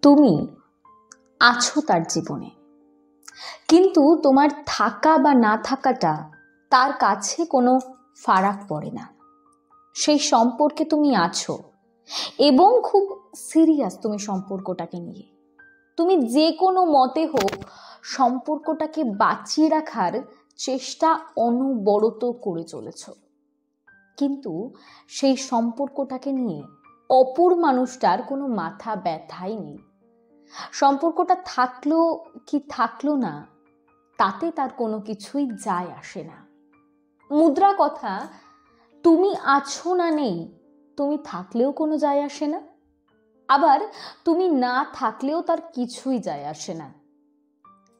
তুমি আছো তার জীবনে, কিন্তু তোমার থাকা বা না থাকাটা তার কাছে কোনো ফারাক পড়ে না। সেই সম্পর্কে তুমি আছো এবং খুব সিরিয়াস তুমি সম্পর্কটাকে নিয়ে। তুমি যে কোনো মতে হোক সম্পর্কটাকে বাঁচিয়ে রাখার চেষ্টা অনবরত করে চলেছ, কিন্তু সেই সম্পর্কটাকে নিয়ে অপর মানুষটার কোনো মাথা ব্যথাই নেই। সম্পর্কটা থাকলো কি থাকলো না তাতে তার কোনো কিছুই যায় আসে না। মুদ্রা কথা, তুমি আছো না নেই, তুমি থাকলেও কোনো যায় আসে না, আবার তুমি না থাকলেও তার কিছুই যায় আসে না।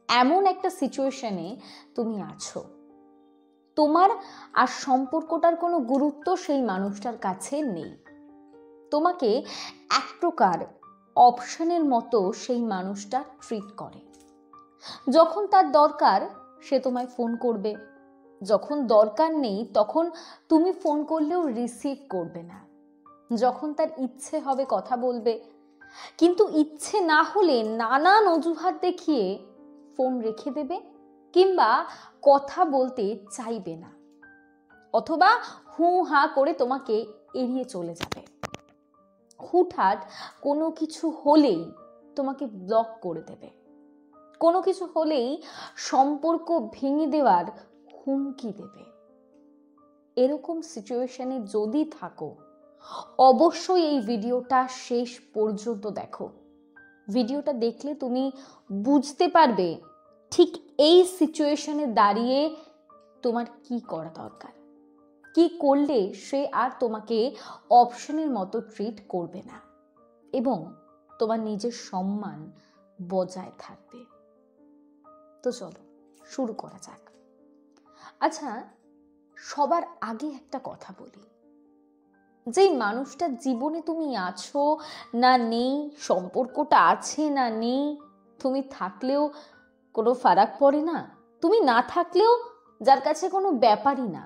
এমন একটা সিচুয়েশনে তুমি আছো, তোমার আর সম্পর্কটার কোনো গুরুত্ব সেই মানুষটার কাছে নেই। তোমাকে এক প্রকার অপশনের মতো সেই মানুষটা ট্রিট করে। যখন তার দরকার সে তোমায় ফোন করবে, যখন দরকার নেই তখন তুমি ফোন করলেও রিসিভ করবে না। যখন তার ইচ্ছে হবে কথা বলবে, কিন্তু ইচ্ছে না হলে নানান অজুহাত দেখিয়ে ফোন রেখে দেবে কিংবা কথা বলতে চাইবে না, অথবা হু হা করে তোমাকে এড়িয়ে চলে যাবে। হুটহাট কোনো কিছু হলেই তোমাকে ব্লক করে দেবে, কোনো কিছু হলেই সম্পর্ক ভেঙে দেওয়ার হুমকি দেবে। এরকম সিচুয়েশনে যদি থাকো, অবশ্যই এই ভিডিওটা শেষ পর্যন্ত দেখো। ভিডিওটা দেখলে তুমি বুঝতে পারবে ঠিক এই সিচুয়েশনে দাঁড়িয়ে তোমার কি করা দরকার, কি করলে সে আর তোমাকে অপশনের মতো ট্রিট করবে না এবং তোমার নিজের সম্মান বজায় থাকবে। তো চলো শুরু করা যাক। আচ্ছা, সবার আগে একটা কথা বলি, যেই মানুষটার জীবনে তুমি আছো না নেই, সম্পর্কটা আছে না নেই, তুমি থাকলেও কোনো ফারাক পড়ে না, তুমি না থাকলেও যার কাছে কোনো ব্যাপারই না,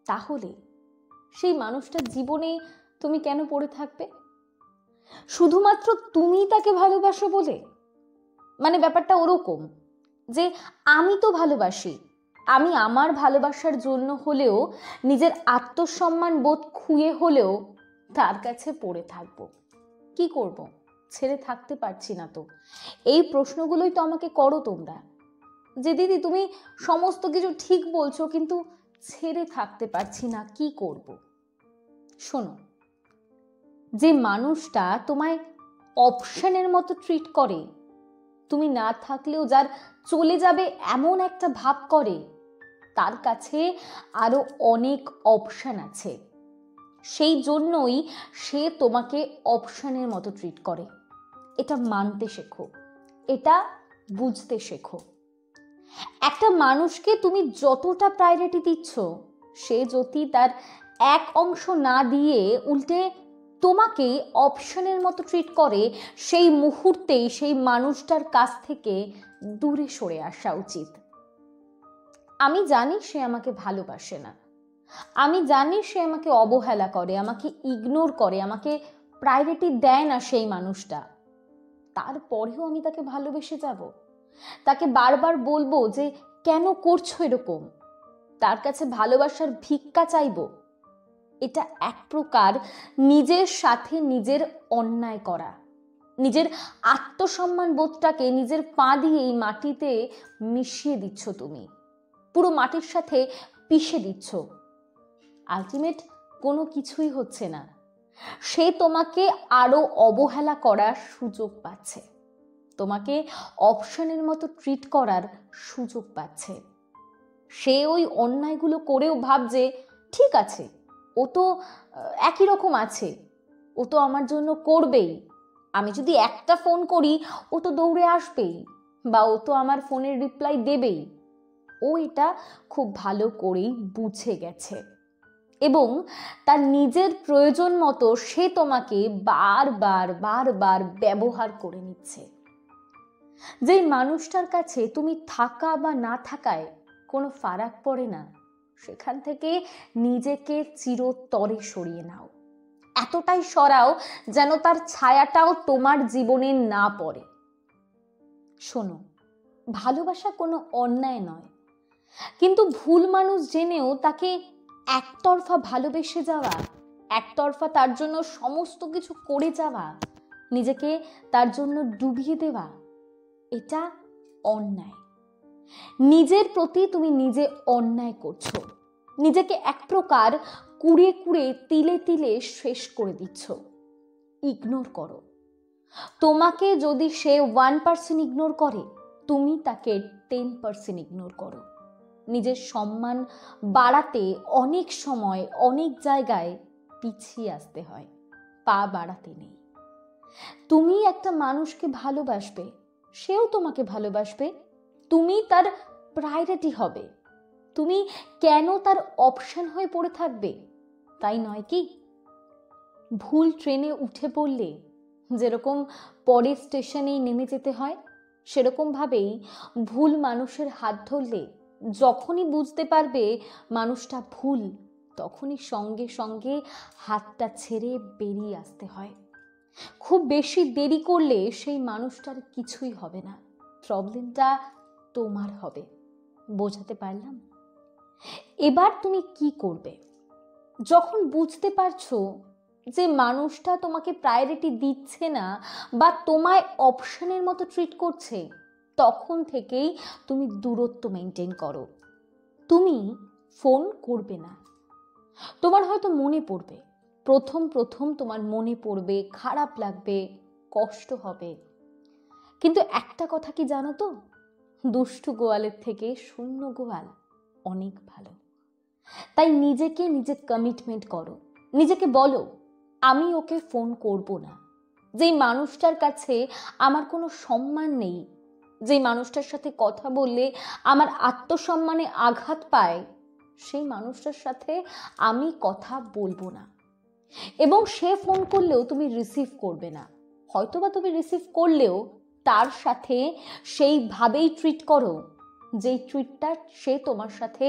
তাহলে সেই মানুষটার জীবনে তুমি কেন পড়ে থাকবে? শুধুমাত্র তুমি তাকে ভালোবাসো বলে? মানে ব্যাপারটা ওরকম যে আমি তো ভালোবাসি, আমি আমার ভালোবাসার জন্য হলেও নিজের আত্মসম্মান বোধ খুঁয়ে হলেও তার কাছে পড়ে থাকবো। কি করব? ছেড়ে থাকতে পারছি না তো। এই প্রশ্নগুলোই তো আমাকে করো তোমরা, যে দিদি তুমি সমস্ত কিছু ঠিক বলছো কিন্তু ছেড়ে থাকতে পারছি না, কি করব? শোনো, যে মানুষটা তোমায় অপশনের মতো ট্রিট করে, তুমি না থাকলেও যার চলে যাবে এমন একটা ভাব করে, তার কাছে আরো অনেক অপশন আছে। সেই জন্যই সে তোমাকে অপশনের মতো ট্রিট করে। এটা মানতে শেখো, এটা বুঝতে শেখো। একটা মানুষকে তুমি যতটা প্রায়োরিটি দিচ্ছ, সে যদি তার এক অংশ না দিয়ে উল্টে তোমাকে অপশনের মতো ট্রিট করে, সেই মুহূর্তেই সেই মানুষটার কাছ থেকে দূরে সরে আসা উচিত। আমি জানি সে আমাকে ভালোবাসে না, আমি জানি সে আমাকে অবহেলা করে, আমাকে ইগনোর করে, আমাকে প্রায়োরিটি দেয় না সেই মানুষটা, তারপরেও আমি তাকে ভালোবেসে যাব? তাকে বারবার বলবো যে কেন করছো এরকম? তার কাছে ভালোবাসার ভিক্ষা চাইবো? এটা এক প্রকার নিজের সাথে নিজের অন্যায় করা। নিজের আত্মসম্মান বোধটাকে নিজের পা দিয়ে এই মাটিতে মিশিয়ে দিচ্ছ, তুমি পুরো মাটির সাথে পিষে দিচ্ছ। আলটিমেট কোনো কিছুই হচ্ছে না, সে তোমাকে আরো অবহেলা করার সুযোগ পাচ্ছে, তোমাকে অপশনের মতো ট্রিট করার সুযোগ পাচ্ছে। সে ওই অন্যায়গুলো করেও ভাবছে ঠিক আছে, ও তো একই রকম আছে, ও তো আমার জন্য করবেই, আমি যদি একটা ফোন করি ও তো দৌড়ে আসবেই, বা ও তো আমার ফোনের রিপ্লাই দেবেই। ও এটা খুব ভালো করেই বুঝে গেছে এবং তার নিজের প্রয়োজন মতো সে তোমাকে বারবার বারবার ব্যবহার করে নিচ্ছে। যেই মানুষটার কাছে তুমি থাকা বা না থাকায় কোনো ফারাক পড়ে না, সেখান থেকে নিজেকে চিরতরে সরিয়ে নাও। এতটাই সরাও যেন তার ছায়াটাও তোমার জীবনে না পড়ে। শোনো, ভালোবাসা কোনো অন্যায় নয়, কিন্তু ভুল মানুষ জেনেও তাকে একতরফা ভালোবেসে যাওয়া, একতরফা তার জন্য সমস্ত কিছু করে যাওয়া, নিজেকে তার জন্য ডুবিয়ে দেওয়া, এটা অন্যায়। নিজের প্রতি তুমি নিজে অন্যায় করছো, নিজেকে এক প্রকার কুড়ে কুড়ে তিলে তিলে শেষ করে দিচ্ছ। ইগনোর করো। তোমাকে যদি সে 1% ইগনোর করে, তুমি তাকে 10% ইগনোর করো। নিজের সম্মান বাড়াতে অনেক সময় অনেক জায়গায় পিছিয়ে আসতে হয়, পা বাড়াতে নেই। তুমি একটা মানুষকে ভালোবাসবে, সেও তোমাকে ভালোবাসবে, তুমি তার প্রায়োরিটি হবে। তুমি কেন তার অপশন হয়ে পড়ে থাকবে, তাই নয় কি? ভুল ট্রেনে উঠে পড়লে যেরকম পরের স্টেশনেই নেমে যেতে হয়, সেরকম ভাবেই ভুল মানুষের হাত ধরলে যখনই বুঝতে পারবে মানুষটা ভুল, তখনই সঙ্গে সঙ্গে হাতটা ছেড়ে বেরিয়ে আসতে হয়। খুব বেশি দেরি করলে সেই মানুষটার কিছুই হবে না, প্রবলেমটা তোমার হবে। বোঝাতে পারলাম? এবার তুমি কি করবে? যখন বুঝতে পারছো যে মানুষটা তোমাকে প্রায়োরিটি দিচ্ছে না বা তোমায় অপশনের মতো ট্রিট করছে, তখন থেকেই তুমি দূরত্ব মেনটেন করো। তুমি ফোন করবে না। তোমার হয়তো মনে পড়বে, প্রথম প্রথম তোমার মনে পড়বে, খারাপ লাগবে, কষ্ট হবে, কিন্তু একটা কথা কি জানো তো? দুষ্টু গোয়ালের থেকে শূন্য গোয়াল অনেক ভালো। তাই নিজেকে নিজে কমিটমেন্ট করো, নিজেকে বলো আমি ওকে ফোন করব না। যেই মানুষটার কাছে আমার কোনো সম্মান নেই, যেই মানুষটার সাথে কথা বললে আমার আত্মসম্মানে আঘাত পায়, সেই মানুষটার সাথে আমি কথা বলবো না। এবং সে ফোন করলেও তুমি রিসিভ করবে না। হয়তোবা তুমি রিসিভ করলেও তার সাথে সেইভাবেই ট্রিট করো যেই ট্রিটটা সে তোমার সাথে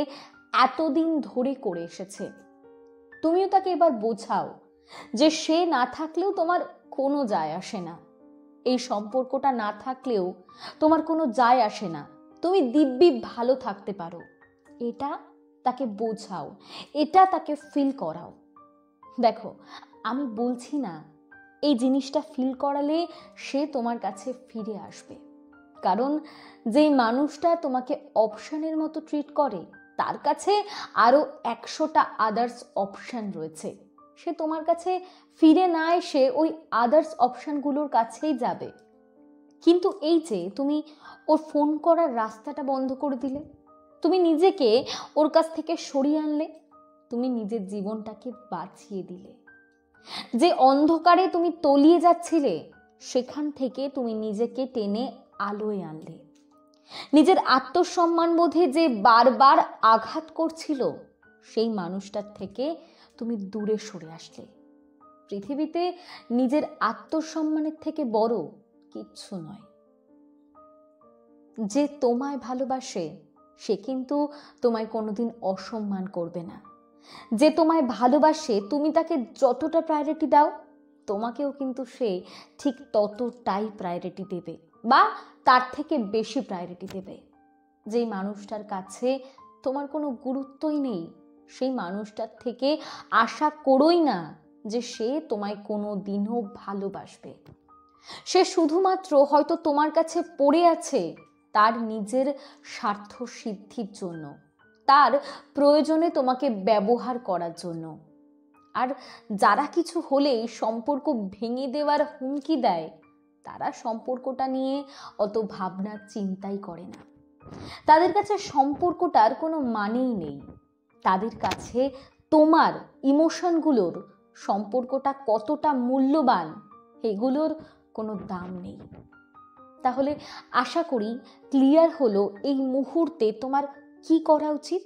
এতদিন ধরে করে এসেছে। তুমিও তাকে এবার বোঝাও যে সে না থাকলেও তোমার কোনো যায় আসে না, এই সম্পর্কটা না থাকলেও তোমার কোনো যায় আসে না, তুমি দিব্যি ভালো থাকতে পারো। এটা তাকে বোঝাও, এটা তাকে ফিল করাও। দেখো, আমি বলছি না এই জিনিসটা ফিল করালে সে তোমার কাছে ফিরে আসবে, কারণ যেই মানুষটা তোমাকে অপশনের মতো ট্রিট করে তার কাছে আরো 100টা আদার্স অপশন রয়েছে। সে তোমার কাছে ফিরে না এসে ওই আদার্স অপশনগুলোর কাছেই যাবে। কিন্তু এই যে তুমি ওর ফোন করার রাস্তাটা বন্ধ করে দিলে, তুমি নিজেকে ওর কাছ থেকে সরিয়ে আনলে, তুমি নিজের জীবনটাকে বাঁচিয়ে দিলে। যে অন্ধকারে তুমি তলিয়ে যাচ্ছিলে, সেখান থেকে তুমি নিজেকে টেনে আলোয় আনলে। নিজের আত্মসম্মান বোধে যে বারবার আঘাত করছিল, সেই মানুষটার থেকে তুমি দূরে সরে আসলে। পৃথিবীতে নিজের আত্মসম্মানের থেকে বড় কিচ্ছু নয়। যে তোমায় ভালোবাসে সে কিন্তু তোমায় কোনোদিন অসম্মান করবে না। যে তোমায় ভালোবাসে তুমি তাকে যতটা প্রায়োরিটি দাও, তোমাকেও কিন্তু সে ঠিক ততটাই প্রায়োরিটি দেবে বা তার থেকে বেশি প্রায়োরিটি দেবে। যেই মানুষটার কাছে তোমার কোনো গুরুত্বই নেই, সেই মানুষটার থেকে আশা করোই না যে সে তোমায় কোনো দিনও ভালোবাসবে। সে শুধুমাত্র হয়তো তোমার কাছে পড়ে আছে তার নিজের স্বার্থ সিদ্ধির জন্য, তার প্রয়োজনে তোমাকে ব্যবহার করার জন্য। আর যারা কিছু হলেই সম্পর্ক ভেঙে দেওয়ার হুমকি দেয়, তারা সম্পর্কটা নিয়ে অত ভাবনা চিন্তাই করে না। তাদের কাছে সম্পর্কটার কোনো মানেই নেই। তাদের কাছে তোমার ইমোশনগুলোর, সম্পর্কটা কতটা মূল্যবান, এগুলোর কোনো দাম নেই। তাহলে আশা করি ক্লিয়ার হলো এই মুহূর্তে তোমার কি করা উচিত।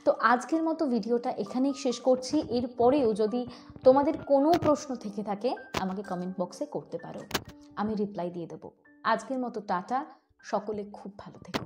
তো আজকের মতো ভিডিওটা এখানেই শেষ করছি। এরপরেও যদি তোমাদের কোনো প্রশ্ন থেকে থাকে আমাকে কমেন্ট বক্সে করতে পারো, আমি রিপ্লাই দিয়ে দেবো। আজকের মতো টাটা, সকলে খুব ভালো থেকো।